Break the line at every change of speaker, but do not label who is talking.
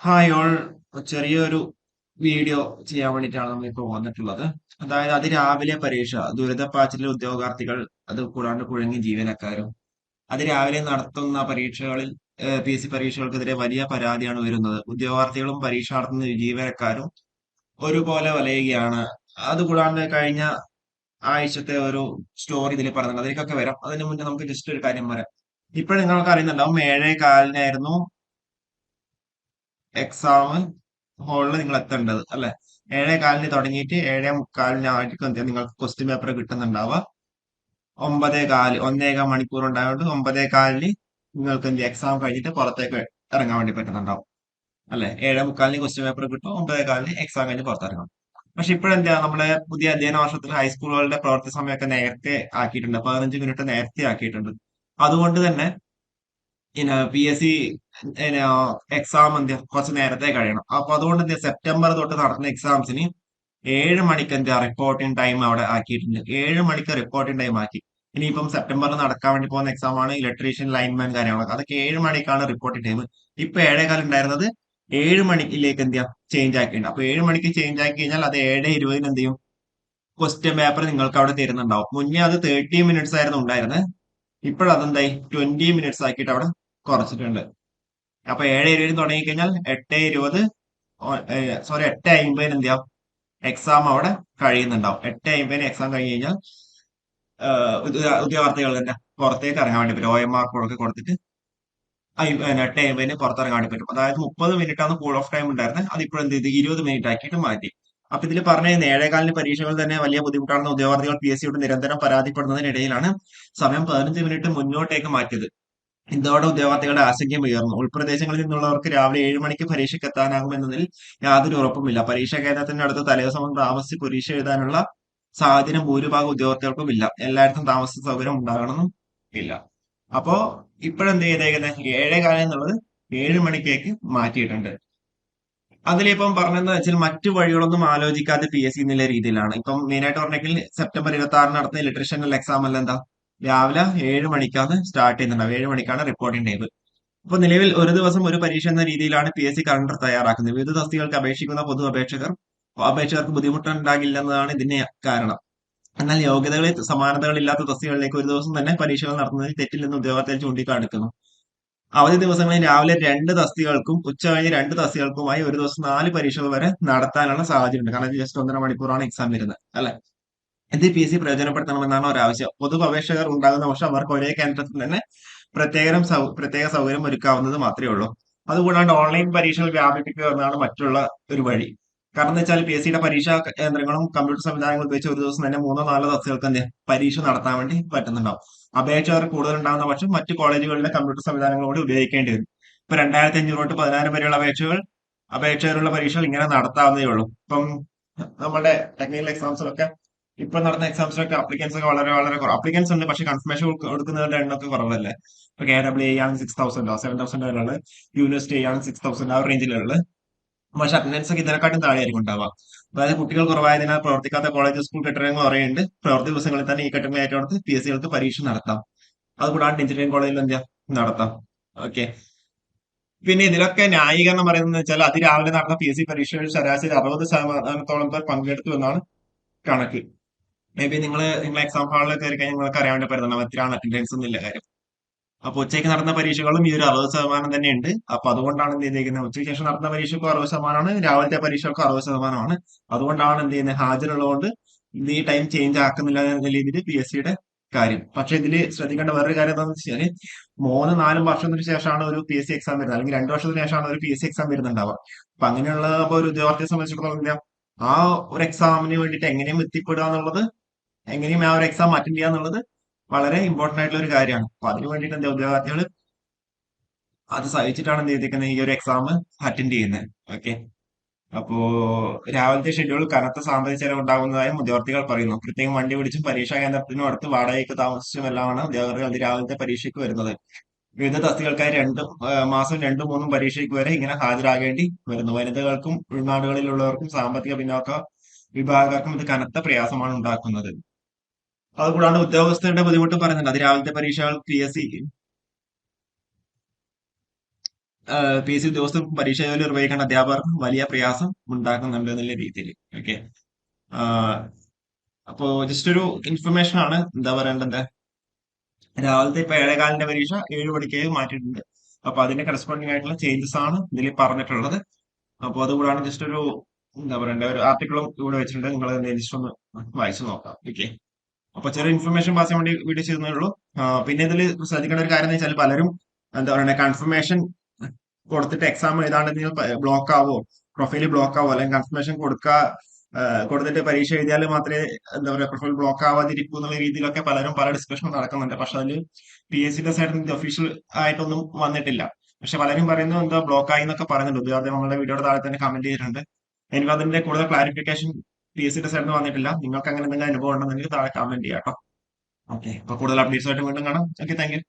Hi all, ചെറിയൊരു video ചെയ്യാൻ വേണ്ടിയിട്ടാണ് നമ്മളിപ്പോൾ വന്നിട്ടുള്ളത്. അതായത് അതിരാവിലെ പരീക്ഷ, ദുരിതപ്പാച്ചിലെ ഉദ്യോഗാർത്ഥികൾ, അത് കൂടാണ്ട് കുഴങ്ങി ജീവനക്കാരും അതിരാവിലെ നടത്തുന്ന പരീക്ഷകളിൽ പി എസ് സി പരീക്ഷകൾക്കെതിരെ വലിയ പരാതിയാണ് വരുന്നത്. ഉദ്യോഗാർത്ഥികളും പരീക്ഷ നടത്തുന്ന ജീവനക്കാരും ഒരുപോലെ വലയുകയാണ്. അതുകൂടാണ്ട് കഴിഞ്ഞ ആഴ്ചത്തെ ഒരു സ്റ്റോറി ഇതിൽ പറയുന്നുണ്ട്, അതിലേക്കൊക്കെ വരാം. അതിന് മുന്നേ നമുക്ക് ജസ്റ്റ് ഒരു കാര്യം പറയാം. ഇപ്പോൾ നിങ്ങൾക്ക് അറിയുന്നുണ്ടാവും, 7:15 എക്സാം ഹാളിൽ നിങ്ങൾ എത്തേണ്ടത് അല്ലെ. 7:15 തുടങ്ങിയിട്ട് 7:45 നിങ്ങൾക്ക് ക്വസ്റ്റ്യൻ പേപ്പർ കിട്ടുന്നുണ്ടാവുക. 9:15, 1.25 മണിക്കൂർ ഉണ്ടായതുകൊണ്ട് 9:15 നിങ്ങൾക്ക് എക്സാം കഴിഞ്ഞിട്ട് പുറത്തേക്ക് ഇറങ്ങാൻ വേണ്ടി പറ്റുന്നുണ്ടാവും അല്ലെ. 7:45 ക്വസ്റ്റ്യൻ പേപ്പർ കിട്ടും, 9:15 എക്സാം കഴിഞ്ഞ് പുറത്തിറങ്ങാം. പക്ഷെ ഇപ്പോഴെന്താ, നമ്മുടെ പുതിയ അധ്യയന വർഷത്തിൽ ഹൈസ്കൂളുകളുടെ പ്രവൃത്തി സമയമൊക്കെ നേരത്തെ ആക്കിയിട്ടുണ്ട്, 15 മിനിറ്റ് നേരത്തെ ആക്കിയിട്ടുണ്ട്. അതുകൊണ്ട് തന്നെ പി എസ് സി എക്സാം കുറച്ച് നേരത്തെ കഴിയണം. അപ്പൊ അതുകൊണ്ട് സെപ്റ്റംബർ തൊട്ട് നടത്തുന്ന എക്സാംസിന് 7 മണിക്ക് റിപ്പോർട്ടിംഗ് ടൈം അവിടെ ആക്കിയിട്ടുണ്ട്. 7 മണിക്ക് റിപ്പോർട്ടിംഗ് ടൈം ആക്കി. ഇനിയിപ്പം സെപ്റ്റംബറിൽ നടക്കാൻ വേണ്ടി പോകുന്ന എക്സാം ആണ് ഇലക്ട്രീഷ്യൻ, ലൈൻമാൻ കാര്യങ്ങളൊക്കെ. അതൊക്കെ 7 മണിക്കാണ് റിപ്പോർട്ടിംഗ് ടൈം. ഇപ്പൊ 7:15 ഉണ്ടായിരുന്നത് 7 മണിയിലേക്ക് ചേഞ്ച് ആക്കിയിട്ടുണ്ട്. അപ്പൊ 7 മണിക്ക് ചേഞ്ച് ആക്കി കഴിഞ്ഞാൽ അത് 7:20 ക്വസ്റ്റ്യൻ പേപ്പർ നിങ്ങൾക്ക് അവിടെ തരുന്നുണ്ടാവും. മുന്നേ അത് 30 മിനിറ്റ്സ് ആയിരുന്നു ഉണ്ടായിരുന്നത്. ഇപ്പോഴതെന്തായി 20 മിനിറ്റ്സ് ആക്കിയിട്ട് അവിടെ കുറച്ചിട്ടുണ്ട്. അപ്പൊ 7:20 തുടങ്ങിക്കഴിഞ്ഞാൽ 8:20, സോറി 8:50 എക്സാം അവിടെ കഴിയുന്നുണ്ടാവും. 8:50 എക്സാം കഴിഞ്ഞ് കഴിഞ്ഞാൽ ഉദ്യോഗാർത്ഥികൾ തന്നെ പുറത്തേക്ക് ഇറങ്ങാൻ വേണ്ടി പറ്റും. OMR കോഡൊക്കെ കൊടുത്തിട്ട് 8:50 പുറത്തിറങ്ങാൻ വേണ്ടി പറ്റും. അതായത് 30 മിനിറ്റ് ആണ് കൂൾ ഓഫ് ടൈം ഉണ്ടായിരുന്നത്. അത് ഇപ്പോൾ എന്ത് ചെയ്ത് 20 മിനിറ്റ് ആക്കിയിട്ട് മാറ്റി. അപ്പൊ ഇതിൽ പറഞ്ഞ 7:15 പരീക്ഷകൾ തന്നെ വലിയ ബുദ്ധിമുട്ടാണെന്ന് ഉദ്യോഗാർത്ഥികൾ പി എസ് സിയോട് നിരന്തരം പരാതിപ്പെടുന്നതിനിടയിലാണ് സമയം 15 മിനിറ്റ് മുന്നോട്ടേക്ക് മാറ്റിയത്. ഇതോടെ ഉദ്യോഗാർത്ഥികളുടെ ആശങ്കയും ഉയർന്നു. ഉൾപ്രദേശങ്ങളിൽ നിന്നുള്ളവർക്ക് രാവിലെ 7 മണിക്ക് പരീക്ഷയ്ക്ക് എത്താനാകുമെന്നതിൽ യാതൊരു ഉറപ്പുമില്ല. പരീക്ഷാ കേന്ദ്രത്തിന്റെ അടുത്ത് തലേദിവസം താമസിച്ച് പരീക്ഷ എഴുതാനുള്ള സാഹചര്യം ഭൂരിഭാഗം ഉദ്യോഗാർത്ഥികൾക്കും ഇല്ല. എല്ലായിടത്തും താമസ സൗകര്യം ഉണ്ടാകണമെന്നും ഇല്ല. അപ്പോ ഇപ്പോഴെന്ത് ചെയ്തേക്കുന്നത്, 7:15 എന്നുള്ളത് 7 മണിക്കേക്ക് മാറ്റിയിട്ടുണ്ട്. അതിലിപ്പം പറഞ്ഞതെന്ന് വെച്ചാൽ മറ്റു വഴികളൊന്നും ആലോചിക്കാതെ പി എസ് സി എന്നുള്ള രീതിയിലാണ്. ഇപ്പം മെയിനായിട്ട് പറഞ്ഞെങ്കിൽ സെപ്റ്റംബർ 26 നടത്തുന്ന ഇലക്ട്രീഷ്യൻ എക്സാം എല്ലാം എന്താ രാവിലെ 7 മണിക്കാണ് സ്റ്റാർട്ട് ചെയ്യുന്നുണ്ടാവും. 7 മണിക്കാണ് റിപ്പോർട്ടിംഗ് ടൈം. അപ്പൊ നിലവിൽ ഒരു ദിവസം ഒരു പരീക്ഷ എന്ന രീതിയിലാണ് പി എസ് സി കലണ്ടർ തയ്യാറാക്കുന്നത്. വിവിധ തസ്തികൾക്ക് അപേക്ഷിക്കുന്ന അപേക്ഷകർക്ക് ബുദ്ധിമുട്ടുണ്ടാകില്ലെന്നതാണ് ഇതിന് കാരണം. എന്നാൽ യോഗ്യതകളിൽ സമാനതകളില്ലാത്ത തസ്തികകളിലേക്ക് ഒരു ദിവസം തന്നെ പരീക്ഷകൾ നടത്തുന്നതിൽ തെറ്റില്ലെന്ന് ഉദ്യോഗാർത്ഥികൾ ചൂണ്ടിക്കാണിക്കുന്നു. അവധി ദിവസങ്ങളിൽ രാവിലെ 2 തസ്തികകൾക്കും ഉച്ചകഴിഞ്ഞ് 2 തസ്തികകൾക്കുമായി ഒരു ദിവസം 4 പരീക്ഷകൾ വരെ നടത്താനുള്ള സാധ്യതയുണ്ട്. കാരണം ഇത് ജസ്റ്റ് 1.5 മണിക്കൂറാണ് എക്സാം വരുന്നത് അല്ലെ. ഇത് പി എസ് സി പ്രയോജനപ്പെടുത്തണമെന്നാണ് ഒരാവശ്യം. പൊതു അപേക്ഷകർ ഉണ്ടാകുന്ന പക്ഷം അവർക്ക് ഒരേ കേന്ദ്രത്തിൽ തന്നെ പ്രത്യേക സൗകര്യം ഒരുക്കാവുന്നത് മാത്രമേ ഉള്ളൂ. അതുകൂടാണ്ട് ഓൺലൈൻ പരീക്ഷകൾ വ്യാപിപ്പിക്കുക എന്നതാണ് മറ്റുള്ള ഒരു വഴി. കാരണം എന്ന് വെച്ചാൽ പി എസ് സിയുടെ പരീക്ഷാ കേന്ദ്രങ്ങളും കമ്പ്യൂട്ടർ സംവിധാനങ്ങളും ഉപയോഗിച്ച് ഒരു ദിവസം തന്നെ 3-4 തസ്തികൾക്ക് പരീക്ഷ നടത്താൻ വേണ്ടി പറ്റുന്നുണ്ടാവും. അപേക്ഷകർ കൂടുതൽ ഉണ്ടാകുന്ന പക്ഷം മറ്റു കോളേജുകളിലെ കമ്പ്യൂട്ടർ സംവിധാനങ്ങൾ കൂടി ഉപയോഗിക്കേണ്ടി വരും. ഇപ്പൊ 2,500 തൊട്ട് 10,000 വരെയുള്ള അപേക്ഷകരുള്ള പരീക്ഷകൾ ഇങ്ങനെ നടത്താവുന്നതേ ഉള്ളൂ. ഇപ്പം നമ്മുടെ ടെക്നിക്കൽ എക്സാംസിലൊക്കെ ഇപ്പൊ നടന്ന എക്സാംസിലൊക്കെ അപ്ലിക്കൻസ് ഒക്കെ വളരെ വളരെ കുറവ്. അപ്ലിക്കൻസ് ഉണ്ട്, പക്ഷെ കൺഫർമേഷൻ കൊടുക്കുന്നവരുടെ എണ്ണമൊക്കെ കുറവല്ലേ. ഇപ്പൊ KW ആണ് 6,000 7,000 വരെയുള്ളത്, യൂണിവേഴ്സിറ്റി ആണ് 6,000 ആ റേഞ്ചിലുള്ളത്. പക്ഷെ അറ്റൻഡൻസ് ഒക്കെ ഇതിനെക്കാട്ടും താഴെയായിരിക്കും ഉണ്ടാവുക. അതായത് കുട്ടികൾ കുറവായതിനാൽ പ്രവർത്തിക്കാത്ത കോളേജ് സ്കൂൾ കെട്ടിടങ്ങൾ കുറേയുണ്ട്. പ്രവൃത്തി ദിവസങ്ങളിൽ തന്നെ ഈ കെട്ടിടങ്ങൾ ഏറ്റെടുത്ത് പി എസ് സികൾക്ക് പരീക്ഷ നടത്താം. അതുകൂടാണ്ട് എഞ്ചിനീയറിംഗ് കോളേജിൽ നടത്താം. ഓക്കെ. പിന്നെ ഇതിലൊക്കെ ന്യായീകരണം പറയുന്നത് വെച്ചാൽ അതിരാവിലെ നടന്ന പി എസ് സി പരീക്ഷകളിൽ ശരാശരി 60% പേർ പങ്കെടുത്തു എന്നാണ് കണക്ക്. മേ ബി നിങ്ങൾ എക്സാം ഹാളിൽ കയറി കഴിഞ്ഞാൽ നിങ്ങൾക്ക് അറിയാൻ വേണ്ടി പറ്റുന്നുണ്ടാവും എത്രയാണ് അറ്റൻഡൻസ് എന്നുള്ള കാര്യം. അപ്പൊ ഉച്ചയ്ക്ക് നടന്ന പരീക്ഷകളും ഈ ഒരു 60% തന്നെ ഉണ്ട്. അപ്പൊ അതുകൊണ്ടാണ് എന്ത് ചെയ്തിരിക്കുന്നത്, ഉച്ചയ്ക്ക് ശേഷം നടന്ന പരീക്ഷയ്ക്കും 60%, രാവിലത്തെ പരീക്ഷയ്ക്കും 60%. അതുകൊണ്ടാണ് എന്ത് ചെയ്യുന്നത്, ഹാജരുള്ളതുകൊണ്ട് ഇത് ഈ ടൈം ചേഞ്ച് ആക്കുന്നില്ല എന്ന രീതിയിൽ പി എസ് സിയുടെ കാര്യം. പക്ഷെ ഇതിൽ ശ്രദ്ധിക്കേണ്ട വേറൊരു കാര്യം എന്താണെന്ന് വെച്ചാല് 3-4 വർഷത്തിന് ശേഷമാണ് ഒരു പി എസ് സി എക്സാം വരുന്നത്, അല്ലെങ്കിൽ 2 വർഷത്തിന് ശേഷമാണ് ഒരു പി എസ് സി എക്സാം വരുന്നുണ്ടാവുക. അപ്പൊ അങ്ങനെയുള്ള ഒരു ഉദ്യോഗാർത്ഥിയെ സംബന്ധിച്ചിടത്തോളം എന്താ, ആ ഒരു എക്സാമിന് വേണ്ടിയിട്ട് എങ്ങനെയും എത്തിപ്പെടുക എന്നുള്ളത്, എങ്ങനെയും ആ ഒരു എക്സാം അറ്റൻഡ് ചെയ്യുക എന്നുള്ളത് വളരെ ഇമ്പോർട്ടന്റ് ആയിട്ടുള്ള ഒരു കാര്യമാണ്. അപ്പൊ അതിന് വേണ്ടിയിട്ട് എന്താ ഉദ്യോഗാർത്ഥികൾ അത് സഹിച്ചിട്ടാണ് എന്ത് ചെയ്തിരിക്കുന്നത്, ഈ ഒരു എക്സാം അറ്റൻഡ് ചെയ്യുന്നത്. ഓക്കെ. അപ്പോ രാവിലത്തെ ഷെഡ്യൂൾ കനത്ത സാമ്പത്തിക ചെലവ് ഉണ്ടാകുന്നതായും ഉദ്യോഗാർത്ഥികൾ പറയുന്നു. പ്രത്യേകം വണ്ടി പിടിച്ചും പരീക്ഷാ കേന്ദ്രത്തിനും അടുത്ത് വാടകയ്ക്ക് താമസിച്ചുമെല്ലാമാണ് ഉദ്യോഗാർത്ഥികൾ രാവിലത്തെ പരീക്ഷയ്ക്ക് വരുന്നത്. വിവിധ തസ്തികൾക്കായി മാസം 2-3 പരീക്ഷയ്ക്ക് വരെ ഇങ്ങനെ ഹാജരാകേണ്ടി വരുന്നു. വനിതകൾക്കും ഉൾനാടുകളിലുള്ളവർക്കും സാമ്പത്തിക പിന്നോക്ക വിഭാഗക്കാർക്കും ഇത് കനത്ത പ്രയാസമാണ് ഉണ്ടാക്കുന്നത്. അതുകൂടാണ്ട് ഉദ്യോഗസ്ഥരുടെ ബുദ്ധിമുട്ട് പറയുന്നുണ്ട്. അത് രാവിലത്തെ പരീക്ഷകൾ P S C P S C ഉദ്യോഗസ്ഥർക്കും പരീക്ഷ ജോലി നിർവഹിക്കേണ്ട അധ്യാപകർക്കും വലിയ പ്രയാസം ഉണ്ടാക്കുന്നുണ്ട് എന്നുള്ള രീതിയിൽ. ഓക്കെ. അപ്പോ ജസ്റ്റ് ഒരു ഇൻഫർമേഷൻ ആണ്. എന്താ പറയേണ്ടത്, രാവിലത്തെ ഇപ്പൊ 7:15 പരീക്ഷ 7 മണിക്ക് മാറ്റിയിട്ടുണ്ട്. അപ്പൊ അതിന്റെ കറസ്പോണ്ടിങ് ആയിട്ടുള്ള ചേഞ്ചസ് ആണ് ഇതിൽ പറഞ്ഞിട്ടുള്ളത്. അപ്പൊ അതുകൂടാണ് ജസ്റ്റ് ഒരു എന്താ പറയണ്ട ഒരു ആർട്ടിക്കിളും ഇവിടെ വെച്ചിട്ടുണ്ട്. നിങ്ങൾ ജസ്റ്റ് ഒന്ന് വായിച്ചു നോക്കാം. ഓക്കെ. അപ്പൊ ചെറിയ ഇൻഫർമേഷൻ പാസ് ചെയ്യാൻ വേണ്ടി വീഡിയോ ചെയ്യുന്നേ ഉള്ളൂ. പിന്നെ ഇതിൽ ശ്രദ്ധിക്കേണ്ട ഒരു കാര്യം എന്ന് വെച്ചാൽ പലരും എന്താ പറയുക കൺഫർമേഷൻ കൊടുത്തിട്ട് എക്സാം എഴുതാണ്ട് നിങ്ങൾ ബ്ലോക്ക് ആവോ, പ്രൊഫൈൽ ബ്ലോക്ക് ആവോ, അല്ലെങ്കിൽ കൺഫർമേഷൻ കൊടുത്തിട്ട് പരീക്ഷ എഴുതിയാൽ മാത്രമേ എന്താ പറയുക പ്രൊഫൈൽ ബ്ലോക്ക് ആവാതിരിക്കൂ എന്നുള്ള രീതിയിലൊക്കെ പലരും പല ഡിസ്കഷൻ നടക്കുന്നുണ്ട്. പക്ഷെ അതിൽ പി എസ് സിയുടെ സൈഡിൽ നിന്ന് ഒഫീഷ്യൽ ആയിട്ടൊന്നും വന്നിട്ടില്ല. പക്ഷെ പലരും പറയുന്നത് എന്താ ബ്ലോക്ക് ആയി എന്നൊക്കെ പറയുന്നുണ്ട്. ഉദാഹരണം നമ്മുടെ വീഡിയോയുടെ താഴെ തന്നെ കമന്റ് ചെയ്തിട്ടുണ്ട്. എനിക്ക് അതിന്റെ കൂടുതൽ ക്ലാരിഫിക്കേഷൻ പി എസ് സിയുടെ സൈഡിൽ നിന്ന് വന്നിട്ടില്ല. നിങ്ങൾക്ക് അങ്ങനെ എന്തെങ്കിലും അനുഭവം ഉണ്ടെന്നെങ്കിൽ താഴെ കമന്റ് ചെയ്യാം കേട്ടോ. ഓക്കെ. അപ്പൊ കൂടുതൽ അപ്ഡേറ്റ്സ് ആയിട്ട് വീണ്ടും കാണാം. Okay, thank you.